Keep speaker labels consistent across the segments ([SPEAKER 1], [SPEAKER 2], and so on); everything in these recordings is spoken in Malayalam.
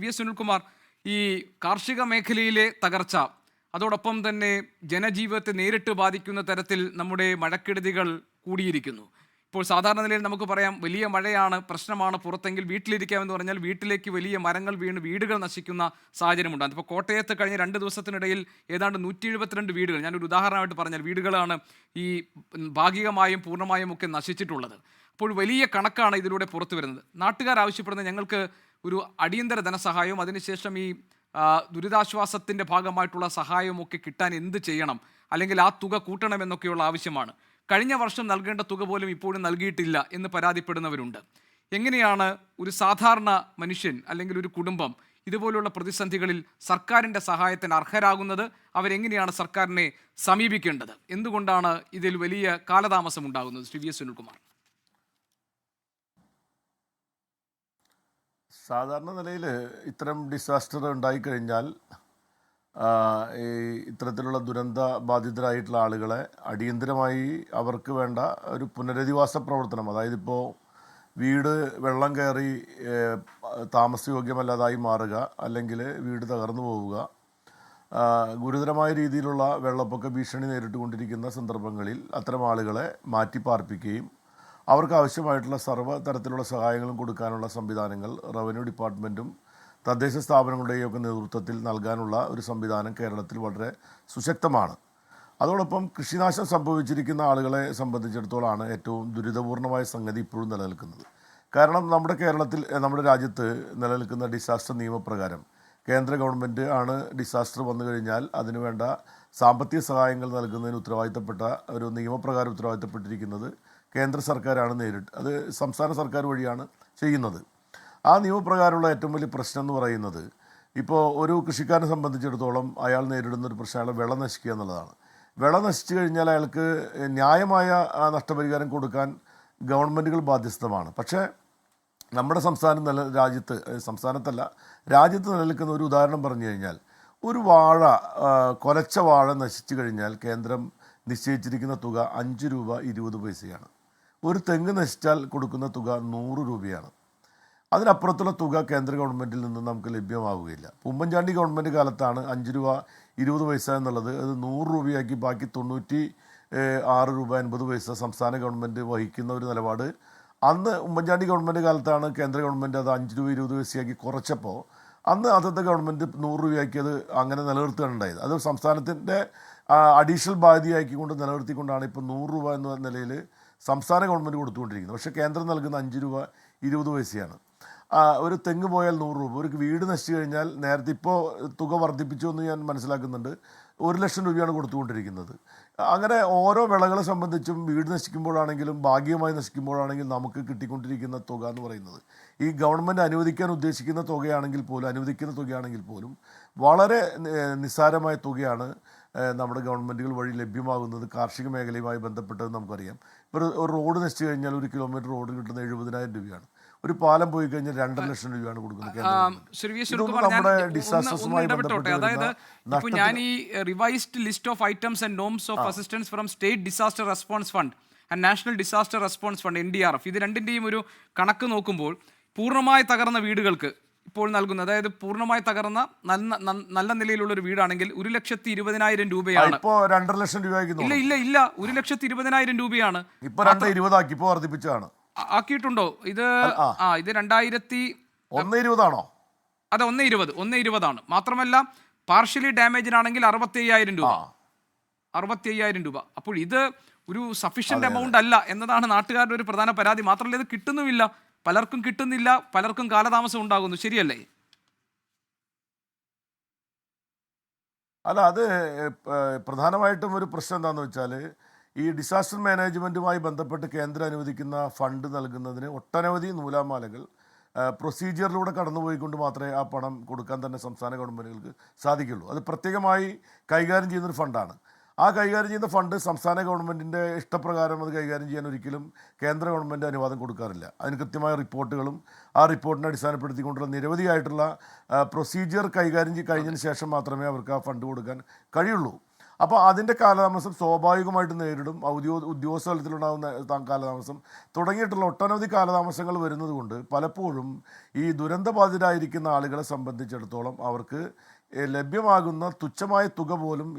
[SPEAKER 1] വി.എസ്. സുനിൽകുമാർ, ഈ കാർഷിക മേഖലയിലെ തകർച്ച, അതോടൊപ്പം തന്നെ ജനജീവിതത്തെ നേരിട്ട് ബാധിക്കുന്ന തരത്തിൽ നമ്മുടെ മഴക്കെടുതികൾ കൂടിയിരിക്കുന്നു. ഇപ്പോൾ സാധാരണ നിലയിൽ നമുക്ക് പറയാം വലിയ മഴയാണ്, പ്രശ്നമാണ്, പുറത്തെങ്കിൽ വീട്ടിലിരിക്കാമെന്ന് പറഞ്ഞാൽ വീട്ടിലേക്ക് വലിയ മരങ്ങൾ വീണ് വീടുകൾ നശിക്കുന്ന സാഹചര്യമുണ്ട്. അതിപ്പോൾ കോട്ടയത്ത് കഴിഞ്ഞ 2 ദിവസത്തിനിടയിൽ ഏതാണ്ട് 172 വീടുകൾ, ഞാനൊരു ഉദാഹരണമായിട്ട് പറഞ്ഞാൽ വീടുകളാണ് ഈ ഭാഗികമായും പൂർണ്ണമായും ഒക്കെ നശിച്ചിട്ടുള്ളത്. അപ്പോൾ വലിയ കണക്കാണ് ഇതിലൂടെ പുറത്തു വരുന്നത്. നാട്ടുകാർ ആവശ്യപ്പെടുന്നത് ഞങ്ങൾക്ക് ഒരു അടിയന്തര ധനസഹായവും അതിനുശേഷം ഈ ദുരിതാശ്വാസത്തിൻ്റെ ഭാഗമായിട്ടുള്ള സഹായവും ഒക്കെ കിട്ടാൻ എന്ത് ചെയ്യണം, അല്ലെങ്കിൽ ആ തുക കൂട്ടണമെന്നൊക്കെയുള്ള ആവശ്യമാണ്. കഴിഞ്ഞ വർഷം നൽകേണ്ട തുക പോലും ഇപ്പോഴും നൽകിയിട്ടില്ല എന്ന് പരാതിപ്പെടുന്നവരുണ്ട്. എങ്ങനെയാണ് ഒരു സാധാരണ മനുഷ്യൻ അല്ലെങ്കിൽ ഒരു കുടുംബം ഇതുപോലുള്ള പ്രതിസന്ധികളിൽ സർക്കാരിൻ്റെ സഹായത്തിന് അർഹരാകുന്നത്? അവരെങ്ങനെയാണ് സർക്കാരിനെ സമീപിക്കേണ്ടത്? എന്തുകൊണ്ടാണ് ഇതിൽ വലിയ കാലതാമസം ഉണ്ടാകുന്നത്? ശ്രീ വി.എസ്. സുനിൽകുമാർ.
[SPEAKER 2] സാധാരണ നിലയിൽ ഇത്തരം ഡിസാസ്റ്റർ ഉണ്ടായിക്കഴിഞ്ഞാൽ ഈ ഇത്തരത്തിലുള്ള ദുരന്ത ബാധിതരായിട്ടുള്ള ആളുകളെ അടിയന്തരമായി അവർക്ക് വേണ്ട ഒരു പുനരധിവാസ പ്രവർത്തനം, അതായത് ഇപ്പോൾ വീട് വെള്ളം കയറി താമസയോഗ്യമല്ലാതായി മാറുക, അല്ലെങ്കിൽ വീട് തകർന്നു പോവുക, ഗുരുതരമായ രീതിയിലുള്ള വെള്ളപ്പൊക്ക ഭീഷണി നേരിട്ടുകൊണ്ടിരിക്കുന്ന സന്ദർഭങ്ങളിൽ അത്തരം ആളുകളെ മാറ്റി പാർപ്പിക്കുകയും അവർക്ക് ആവശ്യമായിട്ടുള്ള സർവ്വ തരത്തിലുള്ള സഹായങ്ങളും കൊടുക്കാനുള്ള സംവിധാനങ്ങൾ റവന്യൂ ഡിപ്പാർട്ട്മെൻറ്റും തദ്ദേശ സ്ഥാപനങ്ങളുടെയും ഒക്കെ നേതൃത്വത്തിൽ നൽകാനുള്ള ഒരു സംവിധാനം കേരളത്തിൽ വളരെ സുശക്തമാണ്. അതോടൊപ്പം കൃഷിനാശം സംഭവിച്ചിരിക്കുന്ന ആളുകളെ സംബന്ധിച്ചിടത്തോളമാണ് ഏറ്റവും ദുരിതപൂർണമായ സംഗതി ഇപ്പോഴും നിലനിൽക്കുന്നത്. കാരണം നമ്മുടെ രാജ്യത്ത് നിലനിൽക്കുന്ന ഡിസാസ്റ്റർ നിയമപ്രകാരം കേന്ദ്ര ഗവൺമെൻറ് ആണ് ഡിസാസ്റ്റർ വന്നു കഴിഞ്ഞാൽ അതിനുവേണ്ട സാമ്പത്തിക സഹായങ്ങൾ നൽകുന്നതിന് ഉത്തരവാദിത്തപ്പെട്ട ഒരു നിയമപ്രകാരം ഉത്തരവാദിത്തപ്പെട്ടിരിക്കുന്നത് കേന്ദ്ര സർക്കാരാണ് നേരിട്ട്. അത് സംസ്ഥാന സർക്കാർ വഴിയാണ് ചെയ്യുന്നത്. ആ നിയമപ്രകാരമുള്ള ഏറ്റവും വലിയ പ്രശ്നം എന്ന് പറയുന്നത്, ഇപ്പോൾ ഒരു കൃഷിക്കാരനെ സംബന്ധിച്ചിടത്തോളം അയാൾ നേരിടുന്ന ഒരു പ്രശ്നം അയാൾ വിള നശിക്കുക എന്നുള്ളതാണ്. വിള നശിച്ചു കഴിഞ്ഞാൽ അയാൾക്ക് ന്യായമായ നഷ്ടപരിഹാരം കൊടുക്കാൻ ഗവൺമെൻറ്റുകൾ ബാധ്യസ്ഥമാണ്. പക്ഷേ നമ്മുടെ രാജ്യത്ത് നിലനിൽക്കുന്ന ഒരു ഉദാഹരണം പറഞ്ഞു കഴിഞ്ഞാൽ, ഒരു കൊലച്ച വാഴ നശിച്ചു കഴിഞ്ഞാൽ കേന്ദ്രം നിശ്ചയിച്ചിരിക്കുന്ന തുക 5 രൂപ 20 പൈസയാണ്. ഒരു തെങ്ങ് നശിച്ചാൽ കൊടുക്കുന്ന തുക 100 രൂപയാണ്. അതിനപ്പുറത്തുള്ള തുക കേന്ദ്ര ഗവൺമെൻറ്റിൽ നിന്ന് നമുക്ക് ലഭ്യമാവുകയില്ല. ഉമ്മൻചാണ്ടി ഗവൺമെൻറ് കാലത്താണ് 5 രൂപ 20 പൈസ എന്നുള്ളത് അത് 100 രൂപയാക്കി ബാക്കി 96 രൂപ 80 പൈസ സംസ്ഥാന ഗവൺമെൻറ് വഹിക്കുന്ന ഒരു നിലപാട് അന്ന് ഉമ്മൻചാണ്ടി ഗവൺമെൻറ് കാലത്താണ്. കേന്ദ്ര ഗവൺമെൻറ് അത് 5 രൂപ 20 പൈസയാക്കി കുറച്ചപ്പോൾ അന്ന് അതത്തെ ഗവൺമെൻറ് 100 രൂപയാക്കി അത് അങ്ങനെ നിലനിർത്തുകയുണ്ടായത്. അത് സംസ്ഥാനത്തിൻ്റെ അഡീഷണൽ ബാധ്യതയാക്കിക്കൊണ്ട് നിലനിർത്തിക്കൊണ്ടാണ് ഇപ്പോൾ 100 രൂപ എന്ന നിലയിൽ സംസ്ഥാന ഗവൺമെൻറ് കൊടുത്തുകൊണ്ടിരിക്കുന്നത്. പക്ഷേ കേന്ദ്രം നൽകുന്ന 5 രൂപ 20 പൈസയാണ്. ഒരു തെങ്ങ് പോയാൽ 100 രൂപ. ഒരു വീട് നശിച്ചു കഴിഞ്ഞാൽ നേരത്തെ ഇപ്പോൾ തുക വർദ്ധിപ്പിച്ചു എന്ന് ഞാൻ മനസ്സിലാക്കുന്നുണ്ട്, 1 ലക്ഷം രൂപയാണ് കൊടുത്തുകൊണ്ടിരിക്കുന്നത്. അങ്ങനെ ഓരോ വിളകളെ സംബന്ധിച്ചും വീട് നശിക്കുമ്പോഴാണെങ്കിലും ഭാഗികമായി നശിക്കുമ്പോഴാണെങ്കിലും നമുക്ക് കിട്ടിക്കൊണ്ടിരിക്കുന്ന തുക എന്ന് പറയുന്നത് ഈ ഗവൺമെൻറ് അനുവദിക്കുന്ന തുകയാണെങ്കിൽ പോലും വളരെ നിസ്സാരമായ തുകയാണ് നമ്മുടെ ഗവൺമെൻറ്റുകൾ വഴി ലഭ്യമാകുന്നത്. കാർഷിക മേഖലയുമായി ബന്ധപ്പെട്ടത് നമുക്കറിയാം. ഇപ്പോൾ ഒരു റോഡ് നശിച്ചു കഴിഞ്ഞാൽ 1 കിലോമീറ്റർ റോഡ് കിട്ടുന്ന 70,000 രൂപയാണ്. ഒരു പാലം പോയി കഴിഞ്ഞാൽ 2.5 ലക്ഷം രൂപയാണ് കൊടുക്കുന്നത്.
[SPEAKER 1] അതായത് ഇപ്പോൾ ഞാൻ ഈ revised list of items and norms of assistance from state disaster response fund and national disaster response fund NDRF, ഇത് രണ്ടിൻ്റെയും ഒരു കണക്ക് നോക്കുമ്പോൾ പൂർണ്ണമായി തകർന്ന വീടുകൾക്ക് ഇപ്പോൾ നൽകുന്നത്, അതായത് പൂർണ്ണമായി തകർന്ന നല്ല നിലയിലുള്ള ഒരു വീടാണെങ്കിൽ 1,20,000 രൂപയാണ്.
[SPEAKER 2] ഇപ്പോൾ 2.5 ലക്ഷം രൂപ.
[SPEAKER 1] ഇല്ല 1,20,000 രൂപയാണ്. ആക്കിയിട്ടുണ്ടോ? ഇത്
[SPEAKER 2] 2020 ആണോ?
[SPEAKER 1] അതെ, 1,20,000 മാത്രമല്ല പാർഷ്യലി ഡാമേജിനാണെങ്കിൽ 65,000 രൂപ. അപ്പോൾ ഇത് ഒരു സഫീഷ്യന്റ് എമൗണ്ട് അല്ല എന്നതാണ് നാട്ടുകാരുടെ ഒരു പ്രധാന പരാതി. മാത്രമല്ല ഇത് കിട്ടുന്നുമില്ല, പലർക്കും കിട്ടുന്നില്ല, പലർക്കും കാലതാമസം ഉണ്ടാകുന്നു. ശരിയല്ലേ?
[SPEAKER 2] അല്ല, അത് പ്രധാനമായിട്ടും ഒരു പ്രശ്നം എന്താണെന്ന് വെച്ചാൽ, ഈ ഡിസാസ്റ്റർ മാനേജ്മെൻറ്റുമായി ബന്ധപ്പെട്ട് കേന്ദ്രം അനുവദിക്കുന്ന ഫണ്ട് നൽകുന്നതിന് ഒട്ടനവധി നൂലാമാലകൾ പ്രൊസീജിയറിലൂടെ കടന്നുപോയിക്കൊണ്ട് മാത്രമേ ആ പണം കൊടുക്കാൻ തന്നെ സംസ്ഥാന ഗവൺമെൻറ്റുകൾക്ക് സാധിക്കുള്ളൂ. അത് പ്രത്യേകമായി കൈകാര്യം ചെയ്യുന്നൊരു ഫണ്ടാണ്. ആ കൈകാര്യം ചെയ്യുന്ന ഫണ്ട് സംസ്ഥാന ഗവൺമെൻറ്റിൻ്റെ ഇഷ്ടപ്രകാരം അത് കൈകാര്യം ചെയ്യാൻ ഒരിക്കലും കേന്ദ്ര ഗവൺമെൻറ് അനുവാദം കൊടുക്കാറില്ല. അതിന് കൃത്യമായ റിപ്പോർട്ടുകളും ആ റിപ്പോർട്ടിനെ അടിസ്ഥാനപ്പെടുത്തിക്കൊണ്ടുള്ള നിരവധിയായിട്ടുള്ള പ്രൊസീജിയർ കൈകാര്യം കഴിഞ്ഞതിന് ശേഷം മാത്രമേ അവർക്ക് ആ ഫണ്ട് കൊടുക്കാൻ കഴിയുള്ളൂ. അപ്പോൾ അതിൻ്റെ കാലതാമസം സ്വാഭാവികമായിട്ട് നേരിടും. ഉദ്യോഗസ്ഥ തലത്തിലുണ്ടാകുന്ന കാലതാമസം തുടങ്ങിയിട്ടുള്ള ഒട്ടനവധി കാലതാമസങ്ങൾ വരുന്നത് കൊണ്ട് പലപ്പോഴും ഈ ദുരന്തബാധിതരായിരിക്കുന്ന ആളുകളെ സംബന്ധിച്ചിടത്തോളം അവർക്ക് ലഭ്യമാകുന്ന തുച്ഛമായ തുക പോലും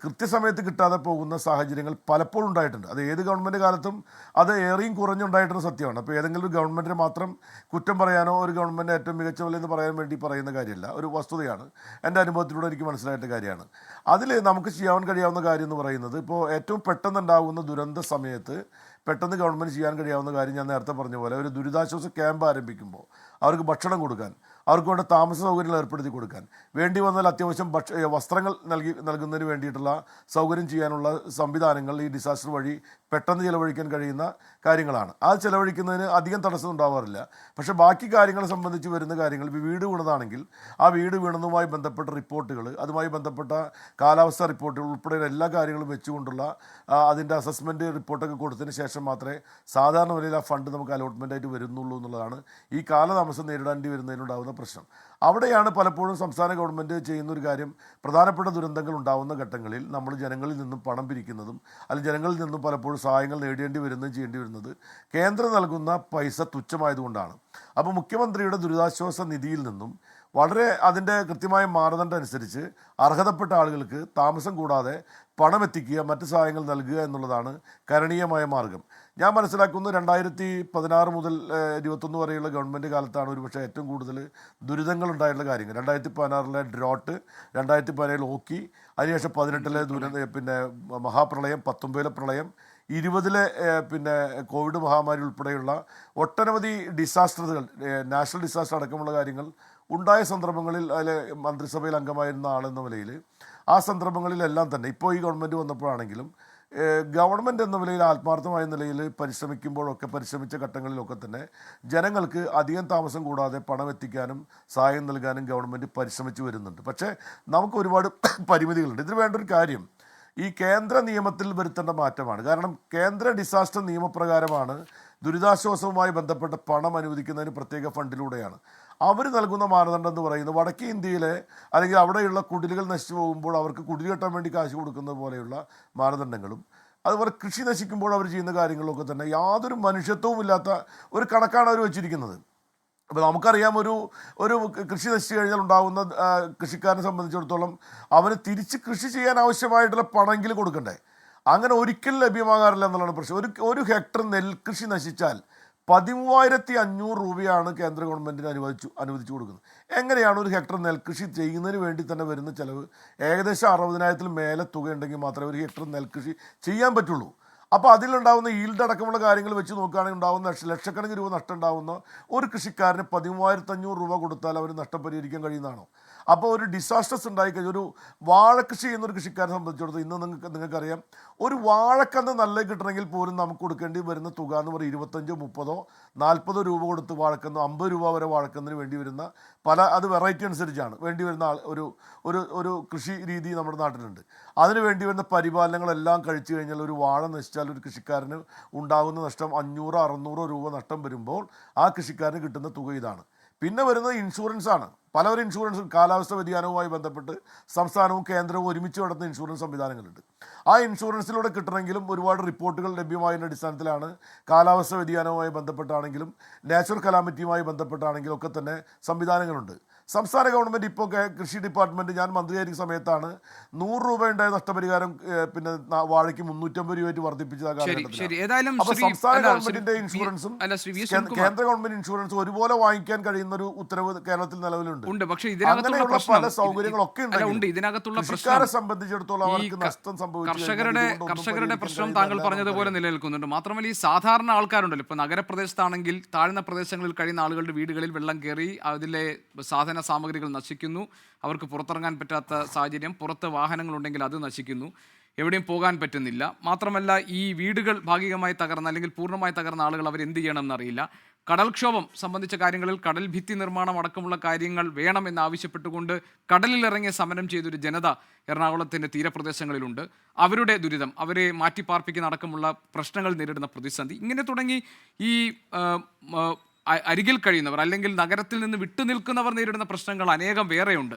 [SPEAKER 2] കൃത്യസമയത്ത് കിട്ടാതെ പോകുന്ന സാഹചര്യങ്ങൾ പലപ്പോഴും ഉണ്ടായിട്ടുണ്ട്. അത് ഏത് ഗവൺമെൻറ് കാലത്തും അത് ഏറെയും കുറഞ്ഞുണ്ടായിട്ടുള്ള സത്യമാണ്. അപ്പോൾ ഏതെങ്കിലും ഒരു ഗവൺമെൻറ്റിനെ മാത്രം കുറ്റം പറയാനോ ഒരു ഗവൺമെൻറ് ഏറ്റവും മികച്ചവല്ലെന്ന് പറയാൻ വേണ്ടി പറയുന്ന കാര്യമല്ല, ഒരു വസ്തുതയാണ്. എൻ്റെ അനുഭവത്തിലൂടെ എനിക്ക് മനസ്സിലായിട്ട കാര്യമാണ്. അതിൽ നമുക്ക് ചെയ്യാൻ കഴിയാവുന്ന കാര്യം എന്ന് പറയുന്നത്, ഇപ്പോൾ ഏറ്റവും പെട്ടെന്നുണ്ടാകുന്ന ദുരന്ത സമയത്ത് പെട്ടെന്ന് ഗവൺമെൻറ് ചെയ്യാൻ കഴിയാവുന്ന കാര്യം ഞാൻ നേരത്തെ പറഞ്ഞ പോലെ ഒരു ദുരിതാശ്വാസ ക്യാമ്പ് ആരംഭിക്കുമ്പോൾ അവർക്ക് ഭക്ഷണം കൊടുക്കാൻ, അവർക്ക് വേണ്ട താമസ സൗകര്യങ്ങൾ ഏർപ്പെടുത്തി കൊടുക്കാൻ, വേണ്ടി വന്നാൽ അത്യാവശ്യം വസ്ത്രങ്ങൾ നൽകുന്നതിന് വേണ്ടിയിട്ടുള്ള സൗകര്യം ചെയ്യാനുള്ള സംവിധാനങ്ങൾ ഈ ഡിസാസ്റ്റർ വഴി പെട്ടെന്ന് ചിലവഴിക്കാൻ കഴിയുന്ന കാര്യങ്ങളാണ്. അത് ചിലവഴിക്കുന്നതിന് അധികം തടസ്സം ഉണ്ടാവാറില്ല. പക്ഷേ ബാക്കി കാര്യങ്ങളെ സംബന്ധിച്ച് വരുന്ന കാര്യങ്ങൾ, ഇപ്പോൾ വീട് വീണതാണെങ്കിൽ ആ വീട് വീണതുമായി ബന്ധപ്പെട്ട റിപ്പോർട്ടുകൾ, അതുമായി ബന്ധപ്പെട്ട കാലാവസ്ഥ റിപ്പോർട്ടുകൾ ഉൾപ്പെടെയുള്ള എല്ലാ കാര്യങ്ങളും വെച്ചുകൊണ്ടുള്ള അതിൻ്റെ അസസ്മെൻറ്റ് റിപ്പോർട്ടൊക്കെ കൊടുത്തതിന് ശേഷം മാത്രമേ സാധാരണ നിലയിൽ ആ ഫണ്ട് നമുക്ക് അലോട്ട്മെൻ്റ് ആയിട്ട് വരുന്നുള്ളൂ എന്നുള്ളതാണ് ഈ കാലതാമസം നേരിടേണ്ടി വരുന്നതിനുണ്ടാകുന്ന പ്രശ്നം. അവിടെയാണ് പലപ്പോഴും സംസ്ഥാന ഗവൺമെൻറ് ചെയ്യുന്ന ഒരു കാര്യം, പ്രധാനപ്പെട്ട ദുരന്തങ്ങൾ ഉണ്ടാകുന്ന ഘട്ടങ്ങളിൽ നമ്മൾ ജനങ്ങളിൽ നിന്നും പണം പിരിക്കുന്നതും അല്ലെങ്കിൽ ജനങ്ങളിൽ നിന്നും പലപ്പോഴും സഹായങ്ങൾ നേടേണ്ടി വരുന്നതും ചെയ്യേണ്ടി വരുന്നത് കേന്ദ്രം നൽകുന്ന പൈസ തുച്ഛമായതുകൊണ്ടാണ്. അപ്പോൾ മുഖ്യമന്ത്രിയുടെ ദുരിതാശ്വാസ നിധിയിൽ നിന്നും വളരെ അതിൻ്റെ കൃത്യമായ മാനദണ്ഡം അനുസരിച്ച് അർഹതപ്പെട്ട ആളുകൾക്ക് താമസം കൂടാതെ പണം എത്തിക്കുക, മറ്റ് സഹായങ്ങൾ നൽകുക എന്നുള്ളതാണ് കരണീയമായ മാർഗം. ഞാൻ മനസ്സിലാക്കുന്നത് 2016 മുതൽ 2021 വരെയുള്ള ഗവൺമെൻറ് കാലത്താണ് ഒരുപക്ഷെ ഏറ്റവും കൂടുതൽ ദുരിതങ്ങൾ ഉണ്ടായിട്ടുള്ള കാര്യങ്ങൾ. 2016 ഡ്രോട്ട്, 2017 ഓക്കി, അതിനുശേഷം 2018 പിന്നെ മഹാപ്രളയം, 2019 പ്രളയം, 2020 കോവിഡ് മഹാമാരി ഉൾപ്പെടെയുള്ള ഒട്ടനവധി ഡിസാസ്റ്ററുകൾ, നാഷണൽ ഡിസാസ്റ്റർ അടക്കമുള്ള കാര്യങ്ങൾ ഉണ്ടായ സന്ദർഭങ്ങളിൽ അതിൽ മന്ത്രിസഭയിൽ അംഗമായിരുന്ന ആളെന്ന നിലയിൽ ആ സന്ദർഭങ്ങളിലെല്ലാം തന്നെ ഇപ്പോൾ ഈ ഗവൺമെൻറ് വന്നപ്പോഴാണെങ്കിലും ഗവൺമെൻറ് എന്ന നിലയിൽ ആത്മാർത്ഥമായ നിലയിൽ പരിശ്രമിച്ച ഘട്ടങ്ങളിലൊക്കെ തന്നെ ജനങ്ങൾക്ക് അധികം താമസം കൂടാതെ പണം എത്തിക്കാനും സഹായം നൽകാനും ഗവൺമെൻറ് പരിശ്രമിച്ചു വരുന്നുണ്ട്. പക്ഷേ നമുക്ക് ഒരുപാട് പരിമിതികളുണ്ട്. ഇതിന് വേണ്ട ഒരു കാര്യം ഈ കേന്ദ്ര നിയമത്തിൽ വരുത്തേണ്ട മാറ്റമാണ്. കാരണം കേന്ദ്ര ഡിസാസ്റ്റർ നിയമപ്രകാരമാണ് ദുരിതാശ്വാസവുമായി ബന്ധപ്പെട്ട പണം അനുവദിക്കുന്നതിന് പ്രത്യേക ഫണ്ടിലൂടെയാണ്. അവർ നൽകുന്ന മാനദണ്ഡം എന്ന് പറയുന്നത് വടക്കേ ഇന്ത്യയിലെ അല്ലെങ്കിൽ അവിടെയുള്ള കുടിലുകൾ നശിച്ചു പോകുമ്പോൾ അവർക്ക് കുടിൽ കെട്ടാൻ വേണ്ടി കാശ് കൊടുക്കുന്നത് പോലെയുള്ള മാനദണ്ഡങ്ങളും, അതുപോലെ കൃഷി നശിക്കുമ്പോൾ അവർ ചെയ്യുന്ന കാര്യങ്ങളൊക്കെ തന്നെ യാതൊരു മനുഷ്യത്വവും ഇല്ലാത്ത ഒരു കണക്കാണ് അവർ വെച്ചിരിക്കുന്നത്. അപ്പോൾ നമുക്കറിയാം, ഒരു കൃഷി നശിച്ചു കഴിഞ്ഞാൽ ഉണ്ടാകുന്ന കൃഷിക്കാരനെ സംബന്ധിച്ചിടത്തോളം അവന് തിരിച്ച് കൃഷി ചെയ്യാൻ ആവശ്യമായിട്ടുള്ള പണമെങ്കിലും കൊടുക്കണ്ടേ. അങ്ങനെ ഒരിക്കലും ലഭ്യമാകാറില്ല എന്നുള്ളതാണ് പ്രശ്നം. ഒരു ഹെക്ടർ നെൽകൃഷി നശിച്ചാൽ 13,500 രൂപയാണ് കേന്ദ്ര ഗവൺമെൻറ്റിന് അനുവദിച്ചു കൊടുക്കുന്നത്. എങ്ങനെയാണ് ഒരു ഹെക്ടർ നെൽകൃഷി ചെയ്യുന്നതിന് വേണ്ടി തന്നെ വരുന്ന ചിലവ് ഏകദേശം 60,000-ൽ മേലെ തുക ഉണ്ടെങ്കിൽ മാത്രമേ ഒരു ഹെക്ടർ നെൽകൃഷി ചെയ്യാൻ പറ്റുള്ളൂ. അപ്പോൾ അതിലുണ്ടാകുന്ന ഈൽഡ് അടക്കമുള്ള കാര്യങ്ങൾ വെച്ച് നോക്കുകയാണെങ്കിൽ ഉണ്ടാകുന്ന ലക്ഷക്കണക്കിന് രൂപ നഷ്ടം ഉണ്ടാകുന്ന ഒരു കൃഷിക്കാരന് 13,500 രൂപ കൊടുത്താൽ അവർ നഷ്ടം പരിഹരിക്കാൻ കഴിയുന്നതാണോ? അപ്പോൾ ഒരു ഡിസാസ്റ്റേഴ്സ് ഉണ്ടായിക്കഴിഞ്ഞാൽ ഒരു വാഴക്കൃഷി ചെയ്യുന്നൊരു കൃഷിക്കാരനെ സംബന്ധിച്ചിടത്തോളം ഇന്ന് നിങ്ങൾക്കറിയാം, ഒരു വാഴക്കന്ന് നല്ല കിട്ടണമെങ്കിൽ പോലും നമുക്ക് കൊടുക്കേണ്ടി വരുന്ന തുക എന്ന് പറയുന്നത് 25, 30, 40 രൂപ കൊടുത്ത് വാഴക്കന്ന്, 50 രൂപ വരെ വാഴക്കന്നിന് വേണ്ടി വരുന്ന അത് വെറൈറ്റി അനുസരിച്ചാണ് വേണ്ടി വരുന്ന ഒരു കൃഷി രീതി നമ്മുടെ നാട്ടിലുണ്ട്. അതിന് വേണ്ടി വരുന്ന പരിപാലനങ്ങളെല്ലാം കഴിച്ചു കഴിഞ്ഞാൽ ഒരു വാഴ നശിച്ചാൽ ഒരു കൃഷിക്കാരന് ഉണ്ടാകുന്ന നഷ്ടം 500, 600 രൂപ നഷ്ടം വരുമ്പോൾ ആ കൃഷിക്കാരന് കിട്ടുന്ന തുക ഇതാണ്. പിന്നെ വരുന്നത് ഇൻഷുറൻസാണ്. പലവരും ഇൻഷുറൻസ്, കാലാവസ്ഥ വ്യതിയാനവുമായി ബന്ധപ്പെട്ട് സംസ്ഥാനവും കേന്ദ്രവും ഒരുമിച്ച് നടത്തുന്ന ഇൻഷുറൻസ് സംവിധാനങ്ങളുണ്ട്. ആ ഇൻഷുറൻസിലൂടെ കിട്ടണമെങ്കിലും ഒരുപാട് റിപ്പോർട്ടുകൾ ലഭ്യമായതിൻ്റെ അടിസ്ഥാനത്തിലാണ് കാലാവസ്ഥ വ്യതിയാനവുമായി ബന്ധപ്പെട്ടാണെങ്കിലും നാച്ചുറൽ കലാമിറ്റിയുമായി ബന്ധപ്പെട്ടാണെങ്കിലും ഒക്കെ തന്നെ സംവിധാനങ്ങളുണ്ട്. സംസ്ഥാന ഗവൺമെൻറ് ഇപ്പോൾ കൃഷി ഡിപ്പാർട്ട്മെൻറ്റ്, ഞാൻ മന്ത്രിയായിരിക്കുന്ന സമയത്താണ് 100 രൂപ ഉണ്ടായ നഷ്ടപരിഹാരം പിന്നെ വാഴയ്ക്ക് 350 രൂപയായിട്ട് വർദ്ധിപ്പിച്ചത് ആ കാലഘട്ടത്തിൽ. അപ്പോൾ സംസ്ഥാന ഗവൺമെൻറ്റിൻ്റെ ഇൻഷുറൻസും കേന്ദ്ര ഗവൺമെൻറ് ഇൻഷുറൻസും ഒരുപോലെ വാങ്ങിക്കാൻ കഴിയുന്ന ഒരു ഉത്തരവ് കേരളത്തിൽ നിലവിലുണ്ട്. അങ്ങനെയുള്ള പല സൗകര്യങ്ങളൊക്കെ ഉണ്ട്. കൃഷിക്കാരെ സംബന്ധിച്ചിടത്തോളം അവർക്ക് നഷ്ടം
[SPEAKER 1] കർഷകരുടെ പ്രശ്നം താങ്കൾ പറഞ്ഞതുപോലെ നിലനിൽക്കുന്നുണ്ട്. മാത്രമല്ല ഈ സാധാരണ ആൾക്കാരുണ്ടല്ലോ, ഇപ്പോൾ നഗരപ്രദേശത്താണെങ്കിൽ താഴ്ന്ന പ്രദേശങ്ങളിൽ കഴിയുന്ന ആളുകളുടെ വീടുകളിൽ വെള്ളം കയറി അതിലെ സാധന സാമഗ്രികൾ നശിക്കുന്നു, അവർക്ക് പുറത്തിറങ്ങാൻ പറ്റാത്ത സാഹചര്യം, പുറത്ത് വാഹനങ്ങളുണ്ടെങ്കിൽ അത് നശിക്കുന്നു, എവിടെയും പോകാൻ പറ്റുന്നില്ല. മാത്രമല്ല ഈ വീടുകൾ ഭാഗികമായി തകർന്ന അല്ലെങ്കിൽ പൂർണ്ണമായി തകർന്ന ആളുകൾ അവർ എന്ത് ചെയ്യണമെന്നറിയില്ല. കടൽക്ഷോഭം സംബന്ധിച്ച കാര്യങ്ങളിൽ കടൽ ഭിത്തി നിർമ്മാണം അടക്കമുള്ള കാര്യങ്ങൾ വേണമെന്നാവശ്യപ്പെട്ടുകൊണ്ട് കടലിലിറങ്ങിയ സമരം ചെയ്തൊരു ജനത എറണാകുളത്തിൻ്റെ തീരപ്രദേശങ്ങളിലുണ്ട്. അവരുടെ ദുരിതം, അവരെ മാറ്റിപ്പാർപ്പിക്കുന്ന അടക്കമുള്ള പ്രശ്നങ്ങൾ നേരിടുന്ന പ്രതിസന്ധി, ഇങ്ങനെ തുടങ്ങി ഈ അരികിൽ കഴിയുന്നവർ അല്ലെങ്കിൽ നഗരത്തിൽ നിന്ന് വിട്ടുനിൽക്കുന്നവർ നേരിടുന്ന പ്രശ്നങ്ങൾ അനേകം വേറെയുണ്ട്.